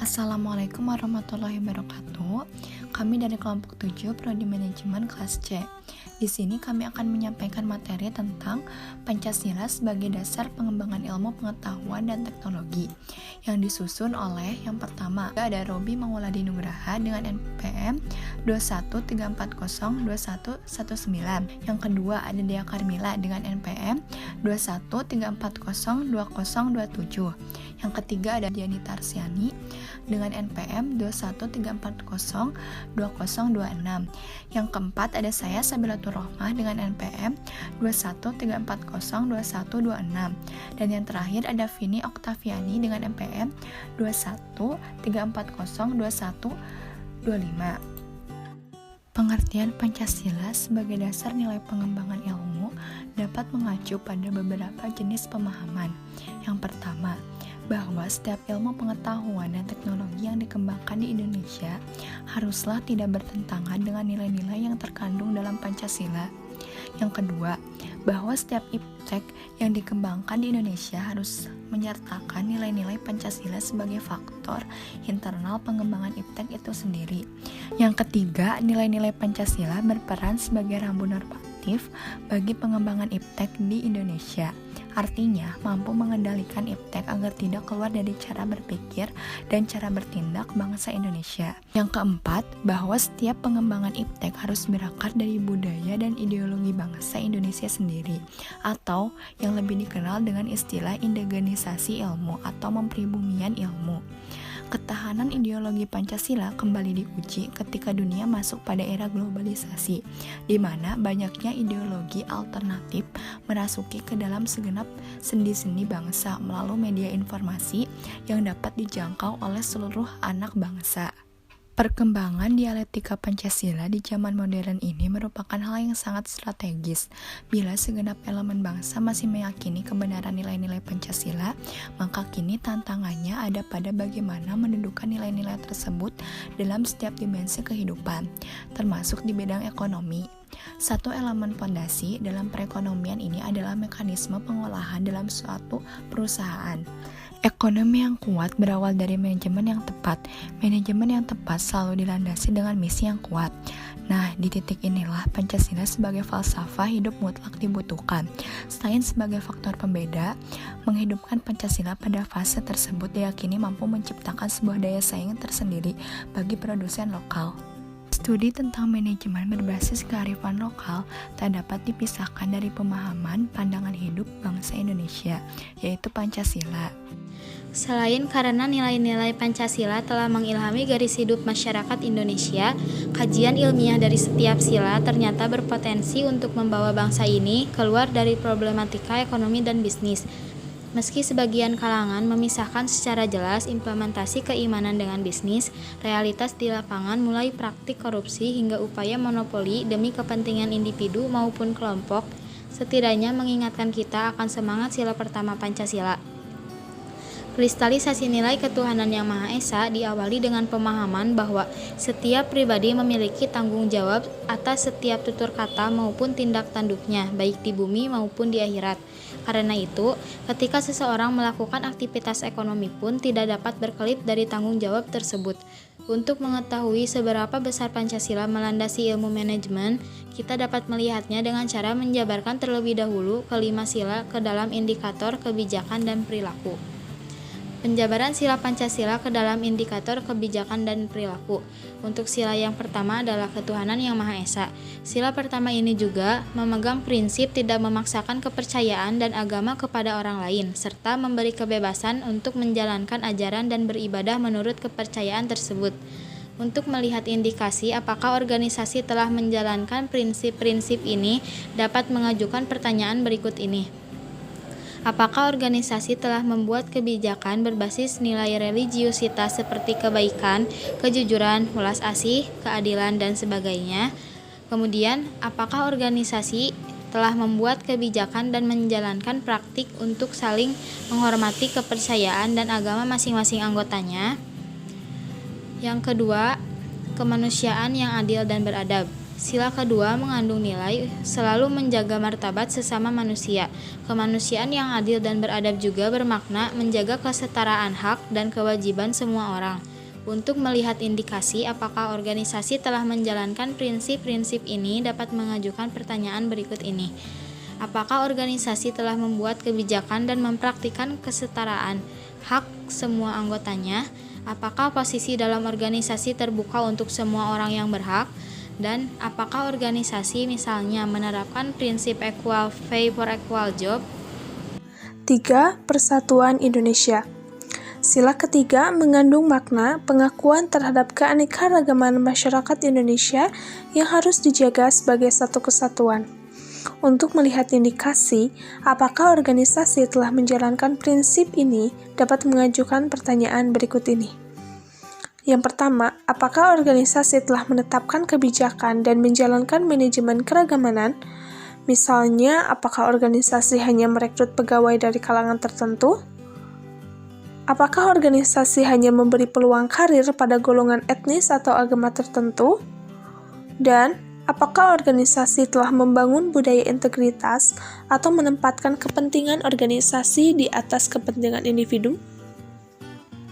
Assalamualaikum warahmatullahi wabarakatuh. Kami dari kelompok 7 Prodi Manajemen kelas C. Di sini kami akan menyampaikan materi tentang Pancasila sebagai dasar pengembangan ilmu pengetahuan dan teknologi yang disusun oleh yang pertama ada Robi Mauladi Nugraha dengan NPM 213402119. Yang kedua ada Dea Karmila dengan NPM 213402027. Yang ketiga ada Diani Tarsiani dengan NPM 213402026. Yang keempat ada saya Sabilatur Rohmah dengan NPM 213402126. Dan yang terakhir ada Vini Oktaviani dengan NPM 213402125. Pengertian Pancasila sebagai dasar nilai pengembangan ilmu dapat mengacu pada beberapa jenis pemahaman. Yang pertama, bahwa setiap ilmu pengetahuan dan teknologi yang dikembangkan di Indonesia haruslah tidak bertentangan dengan nilai-nilai yang terkandung dalam Pancasila. Yang kedua, bahwa setiap iptek yang dikembangkan di Indonesia harus menyertakan nilai-nilai Pancasila sebagai faktor internal pengembangan iptek itu sendiri. Yang ketiga, nilai-nilai Pancasila berperan sebagai rambu normatif bagi pengembangan iptek di Indonesia. Artinya, mampu mengendalikan iptek agar tidak keluar dari cara berpikir dan cara bertindak bangsa Indonesia. Yang keempat, bahwa setiap pengembangan iptek harus berakar dari budaya dan ideologi bangsa Indonesia sendiri, atau yang lebih dikenal dengan istilah indigenisasi ilmu atau mempribumian ilmu. Ketahanan ideologi Pancasila kembali diuji ketika dunia masuk pada era globalisasi, di mana banyaknya ideologi alternatif merasuki ke dalam segenap sendi-sendi bangsa melalui media informasi yang dapat dijangkau oleh seluruh anak bangsa. Perkembangan dialektika Pancasila di zaman modern ini merupakan hal yang sangat strategis. Bila segenap elemen bangsa masih meyakini kebenaran nilai-nilai Pancasila, maka kini tantangannya ada pada bagaimana mendudukan nilai-nilai tersebut dalam setiap dimensi kehidupan, termasuk di bidang ekonomi. Satu elemen fondasi dalam perekonomian ini adalah mekanisme pengolahan dalam suatu perusahaan. Ekonomi yang kuat berawal dari manajemen yang tepat. Manajemen yang tepat selalu dilandasi dengan misi yang kuat. Nah, di titik inilah Pancasila sebagai falsafah hidup mutlak dibutuhkan. Selain sebagai faktor pembeda, menghidupkan Pancasila pada fase tersebut diyakini mampu menciptakan sebuah daya saing tersendiri bagi produsen lokal. Studi tentang manajemen berbasis kearifan lokal tak dapat dipisahkan dari pemahaman pandangan hidup bangsa Indonesia, yaitu Pancasila. Selain karena nilai-nilai Pancasila telah mengilhami garis hidup masyarakat Indonesia, kajian ilmiah dari setiap sila ternyata berpotensi untuk membawa bangsa ini keluar dari problematika ekonomi dan bisnis. Meski sebagian kalangan memisahkan secara jelas implementasi keimanan dengan bisnis, realitas di lapangan mulai praktik korupsi hingga upaya monopoli demi kepentingan individu maupun kelompok, setidaknya mengingatkan kita akan semangat sila pertama Pancasila. Kristalisasi nilai ketuhanan yang Maha Esa diawali dengan pemahaman bahwa setiap pribadi memiliki tanggung jawab atas setiap tutur kata maupun tindak tanduknya, baik di bumi maupun di akhirat. Karena itu, ketika seseorang melakukan aktivitas ekonomi pun tidak dapat berkelip dari tanggung jawab tersebut. Untuk mengetahui seberapa besar Pancasila melandasi ilmu manajemen, kita dapat melihatnya dengan cara menjabarkan terlebih dahulu kelima sila ke dalam indikator kebijakan dan perilaku. Penjabaran sila Pancasila ke dalam indikator kebijakan dan perilaku. Untuk sila yang pertama adalah ketuhanan yang Maha Esa. Sila pertama ini juga memegang prinsip tidak memaksakan kepercayaan dan agama kepada orang lain, serta memberi kebebasan untuk menjalankan ajaran dan beribadah menurut kepercayaan tersebut. Untuk melihat indikasi apakah organisasi telah menjalankan prinsip-prinsip ini, dapat mengajukan pertanyaan berikut ini. Apakah organisasi telah membuat kebijakan berbasis nilai religiusitas seperti kebaikan, kejujuran, welas asih, keadilan, dan sebagainya? Kemudian, apakah organisasi telah membuat kebijakan dan menjalankan praktik untuk saling menghormati kepercayaan dan agama masing-masing anggotanya? Yang kedua, kemanusiaan yang adil dan beradab. Sila kedua mengandung nilai selalu menjaga martabat sesama manusia. Kemanusiaan yang adil dan beradab juga bermakna menjaga kesetaraan hak dan kewajiban semua orang. Untuk melihat indikasi apakah organisasi telah menjalankan prinsip-prinsip ini dapat mengajukan pertanyaan berikut ini. Apakah organisasi telah membuat kebijakan dan mempraktikkan kesetaraan hak semua anggotanya? Apakah posisi dalam organisasi terbuka untuk semua orang yang berhak? Dan apakah organisasi misalnya menerapkan prinsip equal pay for equal job? 3. Persatuan Indonesia. Sila ketiga mengandung makna pengakuan terhadap keanekaragaman masyarakat Indonesia yang harus dijaga sebagai satu kesatuan. Untuk melihat indikasi apakah organisasi telah menjalankan prinsip ini dapat mengajukan pertanyaan berikut ini. Yang pertama, apakah organisasi telah menetapkan kebijakan dan menjalankan manajemen keragamanan? Misalnya, apakah organisasi hanya merekrut pegawai dari kalangan tertentu? Apakah organisasi hanya memberi peluang karir pada golongan etnis atau agama tertentu? Dan, apakah organisasi telah membangun budaya integritas atau menempatkan kepentingan organisasi di atas kepentingan individu?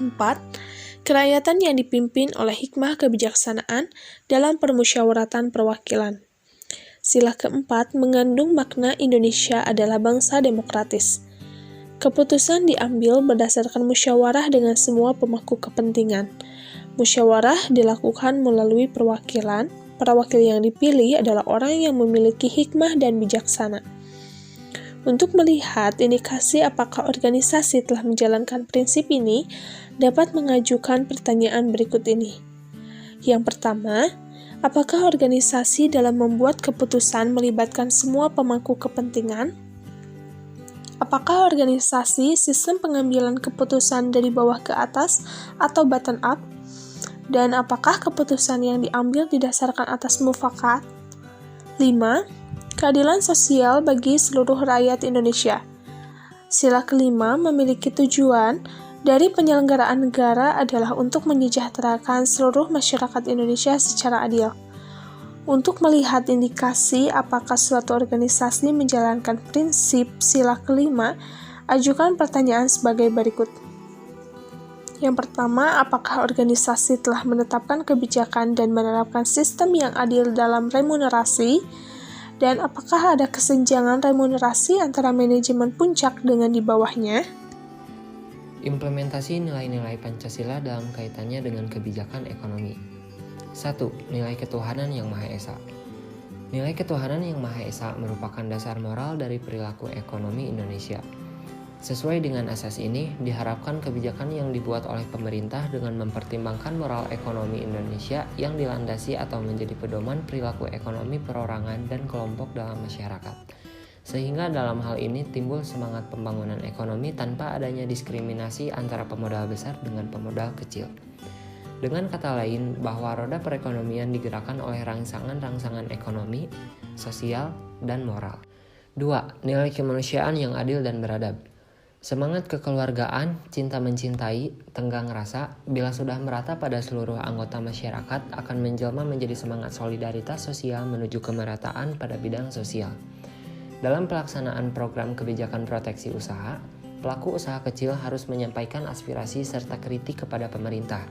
4. Kerakyatan yang dipimpin oleh hikmah kebijaksanaan dalam permusyawaratan perwakilan. Sila keempat mengandung makna Indonesia adalah bangsa demokratis. Keputusan diambil berdasarkan musyawarah dengan semua pemangku kepentingan. Musyawarah dilakukan melalui perwakilan. Para wakil yang dipilih adalah orang yang memiliki hikmah dan bijaksana. Untuk melihat indikasi apakah organisasi telah menjalankan prinsip ini, dapat mengajukan pertanyaan berikut ini. Yang pertama, apakah organisasi dalam membuat keputusan melibatkan semua pemangku kepentingan? Apakah organisasi sistem pengambilan keputusan dari bawah ke atas atau bottom up? Dan apakah keputusan yang diambil didasarkan atas mufakat? 5. Keadilan sosial bagi seluruh rakyat Indonesia. Sila kelima memiliki tujuan dari penyelenggaraan negara adalah untuk menyejahterakan seluruh masyarakat Indonesia secara adil. Untuk melihat indikasi apakah suatu organisasi menjalankan prinsip sila kelima, ajukan pertanyaan sebagai berikut. Yang pertama, apakah organisasi telah menetapkan kebijakan dan menerapkan sistem yang adil dalam remunerasi? Dan apakah ada kesenjangan remunerasi antara manajemen puncak dengan di bawahnya? Implementasi nilai-nilai Pancasila dalam kaitannya dengan kebijakan ekonomi. 1. Nilai ketuhanan yang Maha Esa. Nilai ketuhanan yang Maha Esa merupakan dasar moral dari perilaku ekonomi Indonesia. Sesuai dengan asas ini, diharapkan kebijakan yang dibuat oleh pemerintah dengan mempertimbangkan moral ekonomi Indonesia yang dilandasi atau menjadi pedoman perilaku ekonomi perorangan dan kelompok dalam masyarakat. Sehingga dalam hal ini timbul semangat pembangunan ekonomi tanpa adanya diskriminasi antara pemodal besar dengan pemodal kecil. Dengan kata lain, bahwa roda perekonomian digerakkan oleh rangsangan-rangsangan ekonomi, sosial, dan moral. 2. Nilai kemanusiaan yang adil dan beradab. Semangat kekeluargaan, cinta mencintai, tenggang rasa, bila sudah merata pada seluruh anggota masyarakat akan menjelma menjadi semangat solidaritas sosial menuju kemerataan pada bidang sosial. Dalam pelaksanaan program kebijakan proteksi usaha, pelaku usaha kecil harus menyampaikan aspirasi serta kritik kepada pemerintah,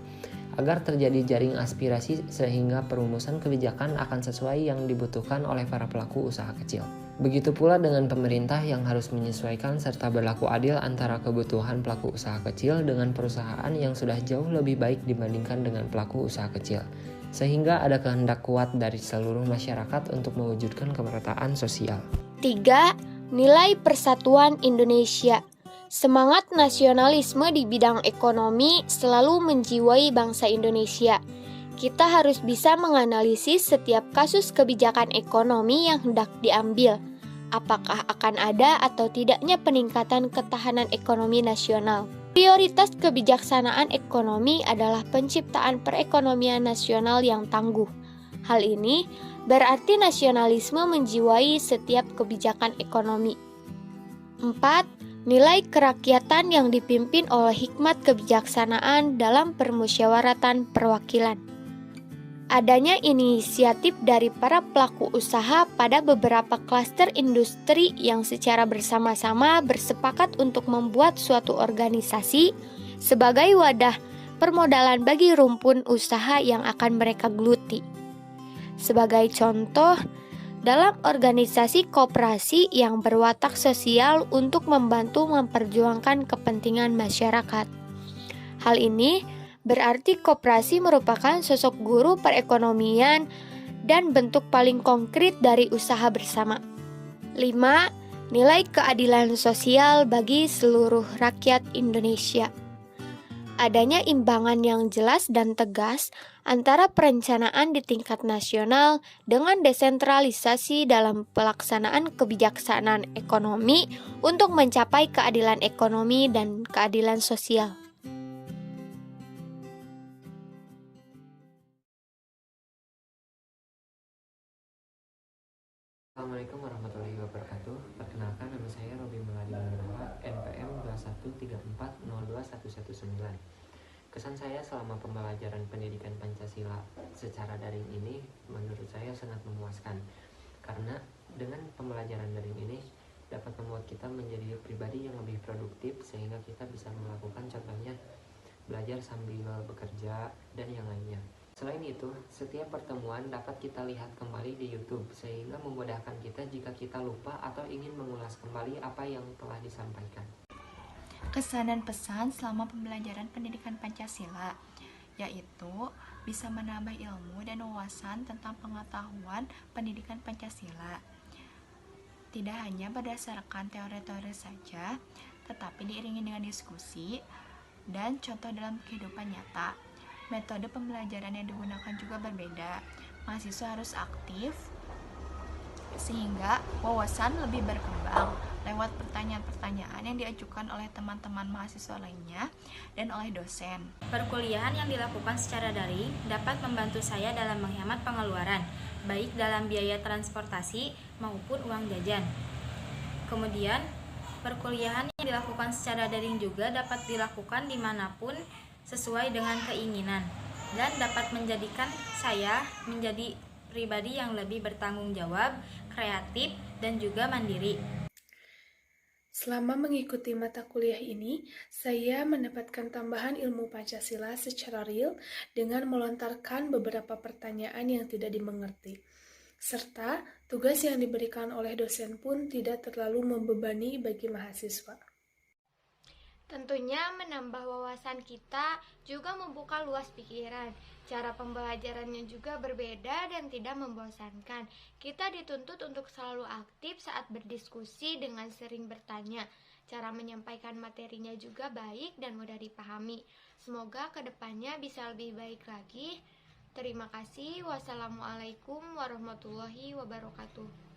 agar terjadi jaring aspirasi sehingga perumusan kebijakan akan sesuai yang dibutuhkan oleh para pelaku usaha kecil. Begitu pula dengan pemerintah yang harus menyesuaikan serta berlaku adil antara kebutuhan pelaku usaha kecil dengan perusahaan yang sudah jauh lebih baik dibandingkan dengan pelaku usaha kecil, sehingga ada kehendak kuat dari seluruh masyarakat untuk mewujudkan kemerataan sosial. 3. Nilai persatuan Indonesia. Semangat nasionalisme di bidang ekonomi selalu menjiwai bangsa Indonesia. Kita harus bisa menganalisis setiap kasus kebijakan ekonomi yang hendak diambil. Apakah akan ada atau tidaknya peningkatan ketahanan ekonomi nasional. Prioritas kebijaksanaan ekonomi adalah penciptaan perekonomian nasional yang tangguh. Hal ini berarti nasionalisme menjiwai setiap kebijakan ekonomi. 4. Nilai kerakyatan yang dipimpin oleh hikmat kebijaksanaan dalam permusyawaratan perwakilan. Adanya inisiatif dari para pelaku usaha pada beberapa klaster industri yang secara bersama-sama bersepakat untuk membuat suatu organisasi sebagai wadah permodalan bagi rumpun usaha yang akan mereka geluti. Sebagai contoh, dalam organisasi koperasi yang berwatak sosial untuk membantu memperjuangkan kepentingan masyarakat. Hal ini berarti koperasi merupakan sosok guru perekonomian dan bentuk paling konkret dari usaha bersama. 5. Nilai keadilan sosial bagi seluruh rakyat Indonesia. Adanya imbangan yang jelas dan tegas antara perencanaan di tingkat nasional dengan desentralisasi dalam pelaksanaan kebijaksanaan ekonomi untuk mencapai keadilan ekonomi dan keadilan sosial. Assalamualaikum warahmatullahi wabarakatuh. Perkenalkan, nama saya Robi Meladi Nugraha, NPM 213402119. Kesan saya selama pembelajaran pendidikan Pancasila secara daring ini menurut saya sangat memuaskan. Karena dengan pembelajaran daring ini dapat membuat kita menjadi pribadi yang lebih produktif sehingga kita bisa melakukan contohnya belajar sambil bekerja dan yang lainnya. Selain itu, setiap pertemuan dapat kita lihat kembali di YouTube sehingga memudahkan kita jika kita lupa atau ingin mengulas kembali apa yang telah disampaikan. Kesan dan pesan selama pembelajaran pendidikan Pancasila, yaitu bisa menambah ilmu dan wawasan tentang pengetahuan pendidikan Pancasila. Tidak hanya berdasarkan teori-teori saja, tetapi diiringi dengan diskusi dan contoh dalam kehidupan nyata. Metode pembelajaran yang digunakan juga berbeda. Mahasiswa harus aktif sehingga wawasan lebih berkembang lewat pertanyaan-pertanyaan yang diajukan oleh teman-teman mahasiswa lainnya dan oleh dosen. Perkuliahan yang dilakukan secara daring dapat membantu saya dalam menghemat pengeluaran, baik dalam biaya transportasi maupun uang jajan. Kemudian, perkuliahan yang dilakukan secara daring juga dapat dilakukan dimanapun sesuai dengan keinginan dan dapat menjadikan saya menjadi pribadi yang lebih bertanggung jawab, kreatif, dan juga mandiri. Selama mengikuti mata kuliah ini, saya mendapatkan tambahan ilmu Pancasila secara real dengan melontarkan beberapa pertanyaan yang tidak dimengerti. Serta tugas yang diberikan oleh dosen pun tidak terlalu membebani bagi mahasiswa. Tentunya menambah wawasan kita juga membuka luas pikiran. Cara pembelajarannya juga berbeda dan tidak membosankan. Kita dituntut untuk selalu aktif saat berdiskusi dengan sering bertanya. Cara menyampaikan materinya juga baik dan mudah dipahami. Semoga kedepannya bisa lebih baik lagi. Terima kasih. Wassalamualaikum warahmatullahi wabarakatuh.